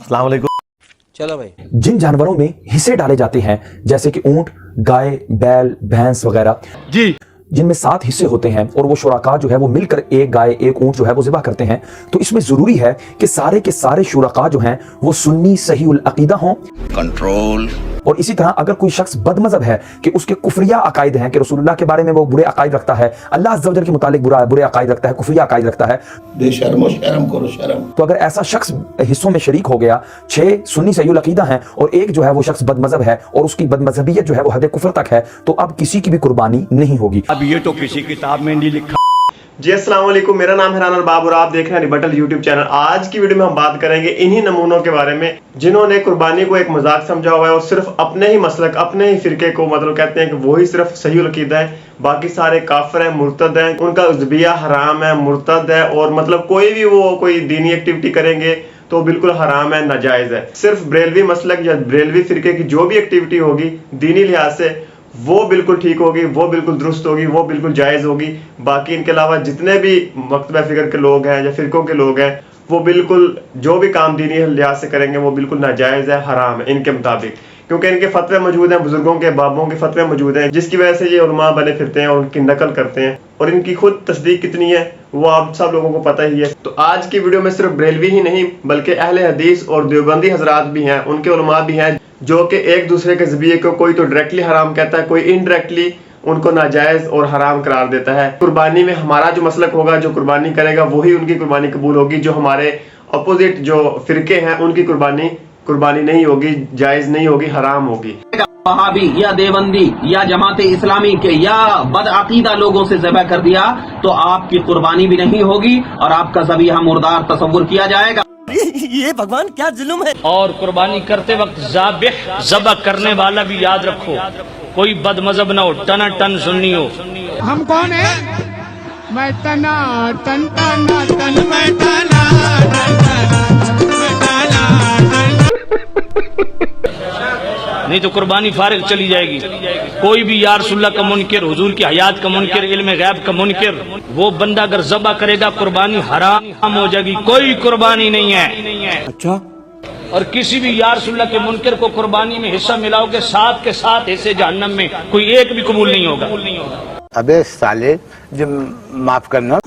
अस्सलाम वालेकुम। चलो भाई, जिन जानवरों में हिस्से डाले जाते हैं जैसे कि ऊंट, गाय, बैल, भैंस वगैरह जी जिनमें 7 हिस्से होते हैं और वो शुरका जो है वो मिलकर एक गाय एक ऊंट जो है वो ज़िबा करते हैं, तो इसमें जरूरी है कि सारे के सारे शुरका जो हैं वो सुन्नी सहीउल अकीदा हों। कंट्रोल। और इसी तरह अगर कोई शख्स बदमजहब है कि उसके कुफरिया अकायद हैं कि रसूलुल्लाह के बारे में वो बुरे अकायद रखता है, अल्लाह अज़्ज़ा वजल के मुतालिक बुरे अकायद रखता है, कुफरिया अकायद रखता है, बेशर्मो शर्म करो शर्म। तो अगर ऐसा शख्स हिस्सों में शरीक हो गया, 6 सुन्नी सहीउल अकीदा हैं और एक जो है वो शख्स बदमजहब है और उसकी बदमजहबियत जो है वो हद कुफर तक है, तो अब किसी की भी कुर्बानी नहीं होगी। अब ये तो किसी किताब में नहीं लिखा। जी अस्सलाम वालेकुम, मेरा नाम है राना बाब और आप देख रहे हैं रिबटल यूट्यूब चैनल। आज की वीडियो में हम बात करेंगे इन्हीं नमूनों के बारे में जिन्होंने कुर्बानी को एक मजाक समझा हुआ है और सिर्फ अपने ही मसलक, अपने ही फिरके को मतलब कहते हैं कि वही सिर्फ सही अकीदा है, बाकी सारे काफिर हैं, मुर्तद हैं, उनका ज़बिया हराम है, मुर्तद है और मतलब कोई भी वो कोई दीनी एक्टिविटी करेंगे तो बिल्कुल हराम है, नाजायज है। सिर्फ बरेलवी मसलक या बरेलवी फिरके की जो भी एक्टिविटी होगी दीनी लिहाज से वो बिल्कुल ठीक होगी, वो बिल्कुल दुरुस्त होगी, वो बिल्कुल जायज़ होगी। बाकी इनके अलावा जितने भी मकतबा फिक्र के लोग हैं या फिरकों के लोग हैं वो बिल्कुल जो भी काम दीनी लिहाज से करेंगे वो बिल्कुल नाजायज़ है, हराम है इनके मुताबिक, क्योंकि इनके फतवे मौजूद हैं, बुजुर्गों के बाबों के फतवे मौजूद हैं, जिसकी वजह से ये उलमा बने फिरते हैं और उनकी नकल करते हैं और इनकी खुद तस्दीक कितनी है वो आप सब लोगों को पता ही है। तो आज की वीडियो में सिर्फ बरेलवी ही नहीं बल्कि अहले हदीस और देवबंदी हजरात भी हैं, उनके उलमा भी हैं जो कि एक दूसरे के ज़बिये को कोई तो डायरेक्टली हराम कहता है, कोई इनडायरेक्टली उनको नाजायज और हराम करार देता है। कुर्बानी में हमारा जो मसलक होगा, जो कुर्बानी करेगा वही उनकी कुर्बानी कबूल होगी, जो हमारे अपोजिट जो फिरके हैं उनकी कुर्बानी नहीं होगी, जायज नहीं होगी, हराम होगी। वहाबी या देवबंदी या जमात इस्लामी के या बदअकीदा लोगों से ज़बह कर दिया तो आपकी कुर्बानी भी नहीं होगी और आपका ज़बीहा मुर्दार तस्वुर किया जाएगा। ये भगवान क्या जुल्म है। और कुर्बानी करते वक्त ज़बह करने वाला भी याद रखो, कोई बदमजहब ना हो, टना टन सुन्नी हो। हम कौन है? मैं तना टन तना टन मैं तना टन नहीं तो कुर्बानी फारिग चली जाएगी। कोई भी या रसूलुल्लाह का मुनकिर, हुजूर की हयात का मुनकिर, इल्म गैब का मुनकिर, वो बंदा अगर ज़बह करेगा कुर्बानी हराम हो जाएगी, कोई कुर्बानी नहीं है। अच्छा, और किसी भी या रसूलुल्लाह के मुनकिर को कुर्बानी में हिस्सा मिलाओगे, 7 के 7 हिस्से जहन्नम में, कोई एक भी कबूल नहीं होगा। अबे साले, जो माफ करना।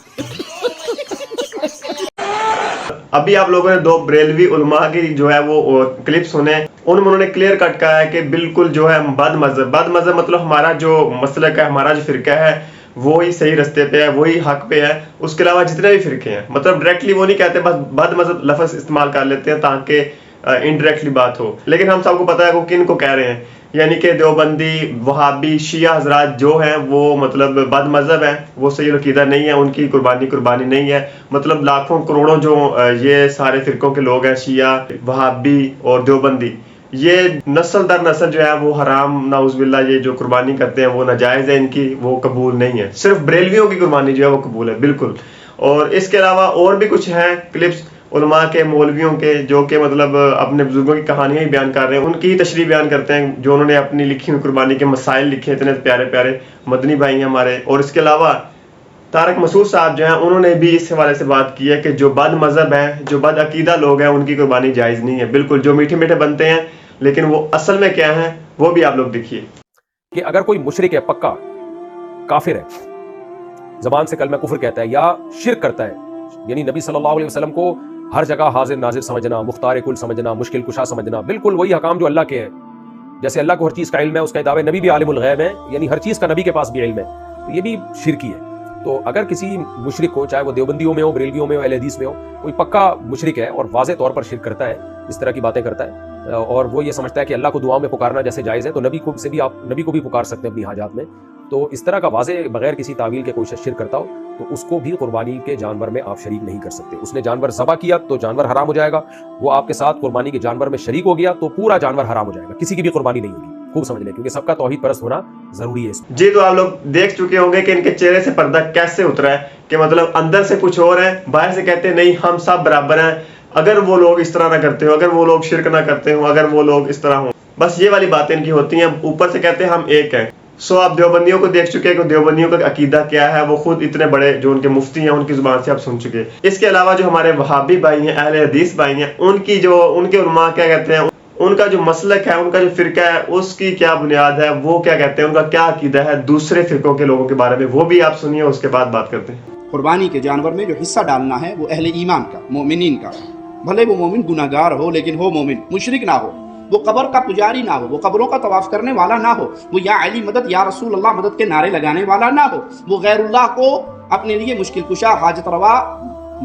अभी आप लोगों ने 2 बरेलवी उलमा की जो है वो क्लिप सुने, उनमें उन्होंने क्लियर कट कहा है कि बिल्कुल जो है बदमजहब मतलब हमारा जो मसलक है, हमारा जो फिरका है वो ही सही रास्ते पे है, वही हक पे है। उसके अलावा जितने भी फिरके हैं मतलब डायरेक्टली वो नहीं कहते, बस बदमजहब लफ्ज़ इस्तेमाल कर लेते हैं ताकि इनडायरेक्टली बात हो, लेकिन हम सबको पता है वो किन को कह रहे हैं, यानी कि देवबंदी, वहाबी, शिया हजरात जो हैं वो मतलब बदमजहब हैं, वो सही अकीदा नहीं है, उनकी कुर्बानी नहीं है। मतलब लाखों करोड़ों जो ये सारे फिरकों के लोग हैं, शिया, वहाबी और देवबंदी, ये नस्ल दर नस्ल जो है वो हराम नाउज़ुबिल्लाह, ये जो कुर्बानी करते हैं वो नाजायज़ है, इनकी वो कबूल नहीं है। सिर्फ बरेलवियों की कुर्बानी जो है वो कबूल है बिल्कुल। और इसके अलावा और भी कुछ हैं क्लिप्स उलमा के, मौलवियों के, जो कि मतलब अपने बुजुर्गों की कहानियां ही बयान कर रहे हैं, उनकी तशरीह बयान करते हैं जो उन्होंने अपनी लिखी हुई कुर्बानी के मसाइल लिखे, इतने प्यारे प्यारे मदनी भाई हैं हमारे। और इसके अलावा तारक मसूद साहब जो हैं उन्होंने भी इस हवाले से बात की है कि जो बदमजहब हैं, जो बदअकीदा लोग हैं उनकी कुर्बानी जायज़ नहीं है बिल्कुल। जो मीठे मीठे बनते हैं लेकिन वो असल में क्या है वो भी आप लोग देखिए। कि अगर कोई मुशरिक है, पक्का काफिर है, जबान से कलमा कुफ्र कहता है या शिर्क करता है, यानी नबी सल्लल्लाहु अलैहि वसल्लम को हर जगह हाजिर नाजिर समझना, मुख्तार कुल समझना, मुश्किल कुशा समझना, बिल्कुल वही हकाम जो अल्लाह के हैं। जैसे अल्लाह को हर चीज़ का इल्म है, उसका दावे नबी भी आलिमुल गैब है, यानी हर चीज़ का नबी के पास भी इल्म है, तो ये भी शिरकी है। तो अगर किसी मुशरिक को, चाहे वो देवबंदियों में हो, बरेलवियों में हो, अहले हदीस में हो, कोई पक्का मुशरिक है और वाज़े तौर पर शिरक करता है, इस तरह की बातें करता है और वो ये समझता है कि अल्लाह को दुआ में पुकारना जैसे जायज़ है तो नबी को भी पुकार सकते हैं अपनी हाजात में, तो इस तरह का वाज़े बगैर किसी तावील के कोई शिरक करता हो तो उसको भी कुर्बानी के जानवर में आप शरीक नहीं कर सकते। उसने जानवर ज़बह किया तो जानवर हराम हो जाएगा, वो आपके साथ कुर्बानी के जानवर में शरीक हो गया तो पूरा जानवर हराम हो जाएगा, किसी की भी कुर्बानी नहीं होगी। खूब समझ लें, क्योंकि सबका तौहीद परस्त होना जरूरी है। जी, तो आप लोग देख चुके होंगे कि इनके चेहरे से पर्दा कैसे उतरा है कि मतलब अंदर से कुछ और है, बाहर से कहते हैं नहीं हम सब बराबर हैं, अगर वो लोग इस तरह ना करते हो, अगर वो लोग शिरक ना करते हो, अगर वो लोग इस तरह हो, बस ये वाली बातें इनकी होती हैं। ऊपर से कहते हैं हम एक हैं, सो आप देवबंदियों को देख चुके हैं कि देवबंदियों का अकीदा क्या है, वो खुद इतने बड़े जो उनके मुफ्ती हैं उनकी जुबान से आप सुन चुके हैं। इसके अलावा जो हमारे वहाबी भाई हैं, अहले हदीस भाई हैं, उनके उलमा क्या कहते हैं, उनका जो मसलक है, उनका जो फिरका है, उसकी क्या बुनियाद है, वो क्या कहते हैं, उनका क्या अकीदा है दूसरे फिरकों के लोगों के बारे में, वो भी आप सुनिए, उसके बाद बात करते हैं। कुर्बानी के जानवर में जो हिस्सा डालना है वो अहले ईमान का, मोमिनीन का, भले वो मोमिन गुनाहगार हो लेकिन हो मोमिन, मुशरिक ना हो, वो कब्र का पुजारी ना हो, वो कब्रों का तवाफ करने वाला ना हो, वो या अली मदद या रसूल अल्लाह मदद के नारे लगाने वाला ना हो, वो गैरुल्लाह को अपने लिए मुश्किल कुशा हाजत रवा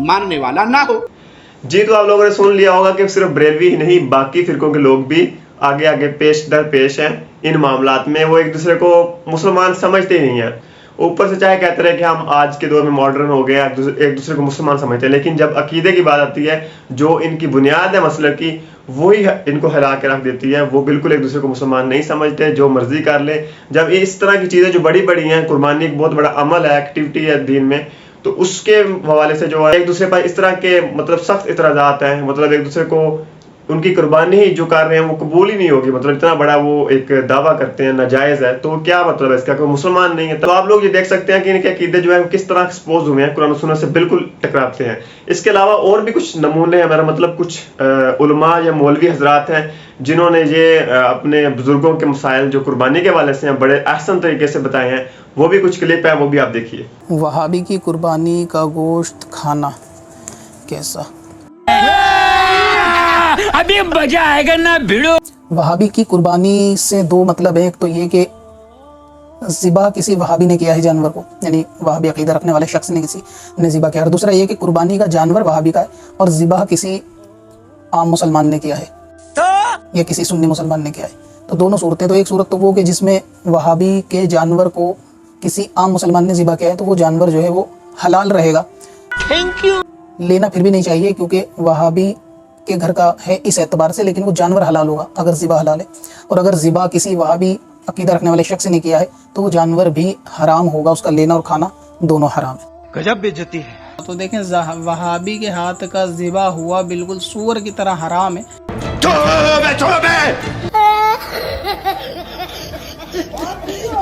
मानने वाला ना हो। जी, तो आप लोगों ने सुन लिया होगा कि सिर्फ बरेलवी ही नहीं, बाकी फिरकों के लोग भी आगे आगे पेश दर पेश हैं इन मामलात में। वो एक दूसरे को मुसलमान समझते ही नहीं है। ऊपर से चाहे कहते रहे कि हम आज के दौर में मॉडर्न हो गए, एक दूसरे को मुसलमान समझते हैं, लेकिन जब अकीदे की बात आती है, जो इनकी बुनियाद है मसलक की, वही इनको हिला के रख देती है। वो बिल्कुल एक दूसरे को मुसलमान नहीं समझते, जो मर्जी कर ले। जब इस तरह की चीज़ें जो बड़ी बड़ी हैं, कुर्बानी एक बहुत बड़ा अमल है, एक्टिविटी है दीन में, तो उसके हवाले से जो है एक दूसरे पर इस तरह के मतलब सख्त इतराज़ात हैं, मतलब एक दूसरे को उनकी कुर्बानी ही जो कर रहे हैं वो कबूल ही नहीं होगी, मतलब इतना बड़ा वो एक दावा करते हैं नाजायज़ है, तो क्या मतलब है इसका, कोई मुसलमान नहीं है। तो आप लोग ये देख सकते हैं कि इनके अकीदे जो है वो किस तरह एक्सपोज हुए हैं, कुरान और सुन्नत से बिल्कुल टकराते हैं। इसके अलावा और भी कुछ नमूने हैं, मेरा मतलब कुछ उलमा या मौलवी हजरात हैं जिन्होंने ये अपने बुजुर्गों के मसाइल जो कुर्बानी के हवाले से हैं बड़े अहसन तरीके से बताए हैं। वो भी कुछ क्लिप है, वो भी आप देखिए। वहाबी की कुर्बानी का गोश्त खाना कैसा, अभी मजा आएगा ना भिड़ो। वहाबी की कुर्बानी से दो मतलब है, एक तो ये कि ज़िबा किसी वहाबी ने किया है जानवर को, यानी वहाबी अकीदा रखने वाले शख्स ने किसी ने ज़िबा किया, और दूसरा ये कि कुर्बानी का जानवर वहाबी का है और ज़िबा किसी आम मुसलमान ने किया है या किसी सुन्नी मुसलमान ने किया है। तो दोनों सूरतें, तो एक सूरत तो वो कि जिसमें वहाबी के जानवर को किसी आम मुसलमान ने ज़िबा किया है, तो वो जानवर जो है वो हलाल रहेगा। Thank you. लेना फिर भी नहीं चाहिए क्योंकि वहाबी के घर का है इस एतबार से, लेकिन वो जानवर हलाल होगा अगर ज़िबा हलाल है। और अगर ज़िबा किसी वहाबी अकीदा रखने वाले शख्स ने किया है तो वो जानवर भी हराम होगा, उसका लेना और खाना दोनों हराम है। गजब बेइज्जती है। तो देखें वहाबी के हाथ का ज़िबा हुआ बिल्कुल सूअर की तरह हराम है।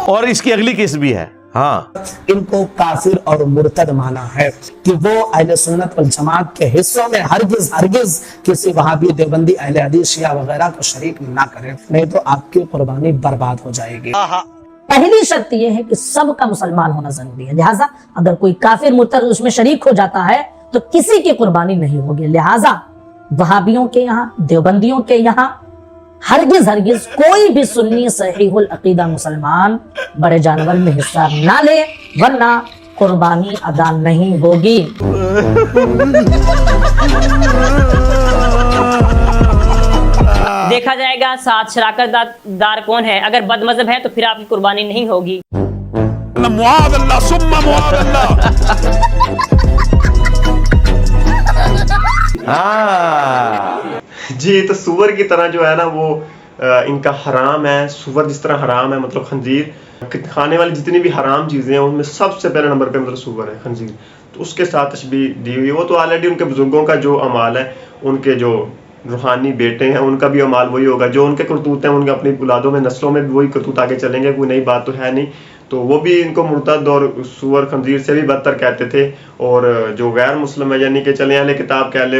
और इसकी अगली केस भी है। हाँ, इनको काफिर और मुर्तद माना है कि वो अहले सुन्नत वल जमात के हिस्सों में हरगिज हरगिज किसी वहाबी देवबंदी अहले हदीस शिया वगैरह को शरीक ना करें, नहीं तो आपकी कुर्बानी बर्बाद हो जाएगी। पहली शर्त यह है कि सबका मुसलमान होना जरूरी है, लिहाजा अगर कोई काफिर मुर्तद उसमें शरीक हो जाता है तो किसी की कुर्बानी नहीं होगी। लिहाजा वहाबियों के यहाँ, देवबंदियों के यहाँ हरगिज हरगिज कोई भी सुन्नी सहीहुल अकीदा मुसलमान बड़े जानवर में हिस्सा ना ले, वरना कुर्बानी अदा नहीं होगी। देखा जाएगा साथ शराकत दार कौन है। अगर बदमज़हब है तो फिर आपकी कुर्बानी नहीं होगी। जी, तो सूअर की तरह जो है ना वो इनका हराम है। सूअर जिस तरह हराम है, मतलब खंजीर खाने वाली जितनी भी हराम चीज़ें हैं उनमें सबसे पहले नंबर पे मतलब सूअर है, खंजीर। तो उसके साथ तशबीह दी हुई है। वो तो ऑलरेडी उनके बुजुर्गों का जो अमाल है, उनके जो रूहानी बेटे हैं उनका भी अमाल वही होगा, जो उनके करतूत हैं उनके अपनी औलादों में नस्लों में भी वही करतूत आगे चलेंगे, कोई नई बात तो है नहीं। तो वो भी इनको मुर्तद और सूअर खंजीर से भी बदतर कहते थे। और जो गैर मुस्लिम है, यानी कि चले अहले किताब कह ले,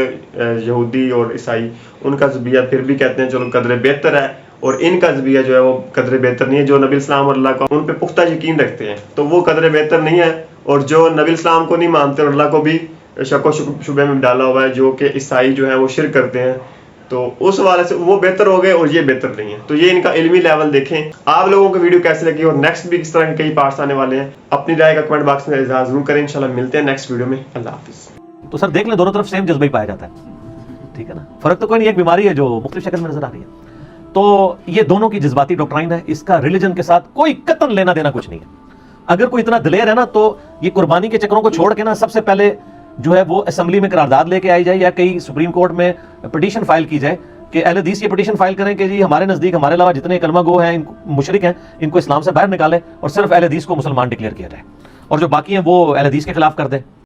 यहूदी और ईसाई, उनका ज़बिया फिर भी कहते हैं चलो कदर बेहतर है, और इनका ज़बिया जो है वो कदर बेहतर नहीं है। जो नबी इस्लाम और अल्लाह का उन पे पुख्ता यकीन रखते हैं तो वो कदर बेहतर नहीं है, और जो नबी इस्लाम को नहीं मानते और अल्लाह को भी शक व शुबे में डाला हुआ है, जो कि ईसाई जो है वो शिर्क करते हैं, तो उस वाले से वो बेहतर हो गए और ये बेहतर नहीं है। तो ये इनका इल्मी लेवल देखें। आप लोगों को वीडियो कैसी लगी और नेक्स्ट भी इस तरह के कई पार्ट्स आने वाले हैं, अपनी राय का कमेंट बॉक्स में इज़हार जरूर करें। इंशाल्लाह मिलते हैं नेक्स्ट वीडियो में। अल्लाह हाफिज़। तो सर देख ले, दोनों तरफ सेम जज्बा ही पाया जाता है, ठीक है ना। फर्क तो कोई नहीं, एक बीमारी है जो मुख्तलिफ शक्ल में नजर आ रही है। तो ये दोनों की जज्बाती डॉक्ट्राइन है, इसका रिलीजन के साथ कोई कतन लेना देना कुछ नहीं है। अगर कोई इतना दिलेर है ना, तो ये कुर्बानी के चक्रों को छोड़ के ना सबसे पहले जो है वो असेंबली में करारदाद लेके आई जाए, या कहीं सुप्रीम कोर्ट में पिटीशन फाइल की जाए कि अहले हदीस ये पिटीशन फाइल करें कि जी हमारे नज़दीक हमारे अलावा जितने कलमा गो हैं, मुशरिक हैं, इनको इस्लाम से बाहर निकालें और सिर्फ अहले हदीस को मुसलमान डिक्लेयर किया जाए, और जो बाकी हैं वो अहले हदीस के खिलाफ कर दें।